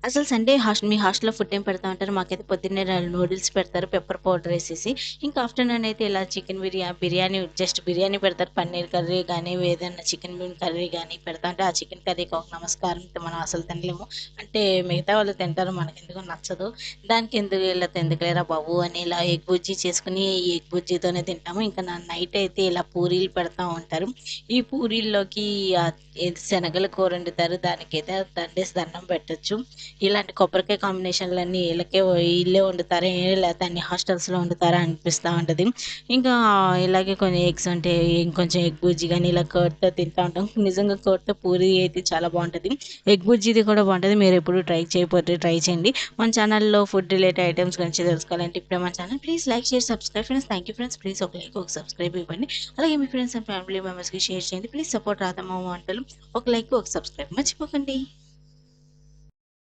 అసలు సండే మీ హాస్టల్‌లో ఫుడ్ ఏం పెడతా ఉంటారు? మాకైతే పొద్దున్నే నూడిల్స్ పెడతారు పెప్పర్ పౌడర్ ఏసేసి. ఇంకా ఆఫ్టర్‌నూన్ అయితే ఇలా చికెన్ బిర్యానీ జస్ట్ బిర్యానీ పెడతారు. పన్నీర్ కర్రీ గానీ, ఏదన్నా చికెన్ కర్రీ గానీ పెడతా ఉంటే, ఆ చికెన్ కర్రీకి ఒక నమస్కారంతో మనం అసలు తినలేము. అంటే మిగతా వాళ్ళు తింటారు. మనకెందుకో నచ్చదు. దానికెందుకు వీళ్ళతో ఎందుకులేరా బాబు అని ఇలా ఎగ్ బుజ్జీ చేసుకొని, ఈ ఎగ్ బుజ్జీతోనే తింటాము. ఇంకా నైట్ అయితే ఇలా పూరీలు పెడతా ఉంటారు. ఈ పూరీల్లోకి ఏది శనగల కూర వండుతారు. దానికైతే దండేసి దండం పెట్టొచ్చు. ఇలాంటి కొబ్బరికాయ కాంబినేషన్‌లన్నీ ఈళ్ళే వండుతారా? లేతే అన్ని హాస్టల్స్‌లో వండుతారా అనిపిస్తా ఉంటది. ఇంకా ఇలాగే కొన్ని ఎగ్స్ ఉంటే ఇంకొంచెం ఎగ్ బుర్జీ గాని ఇలా కర్డ్‌తో తింటా ఉంటాం. నిజంగా కర్డ్‌తో పూరి అయితే చాలా బావుంటది. ఎగ్ బుర్జీది కూడా బావుంటది. మీరెప్పుడు ట్రై చేయకపోతే ట్రై చేయండి. మన ఛానల్‌లో ఫుడ్ రిలేటెడ్ ఐటెమ్స్ గురించి తెలుసుకోవాలంటే ఇప్పుడే మన channel please like, share, subscribe friends. Thank you friends. Please ఒక లైక్, ఒక సబ్స్క్రైబ్ ఇవ్వండి. అలాగే మీ ఫ్రెండ్స్ అండ్ ఫ్యామిలీ మెంబర్స్‌కి షేర్ చేయండి. ప్లీజ్ సపోర్ట్ రాధమ్మ వంటలు. ఒక లైక్, ఒక సబ్స్క్రైబ్ మర్చిపోకండి.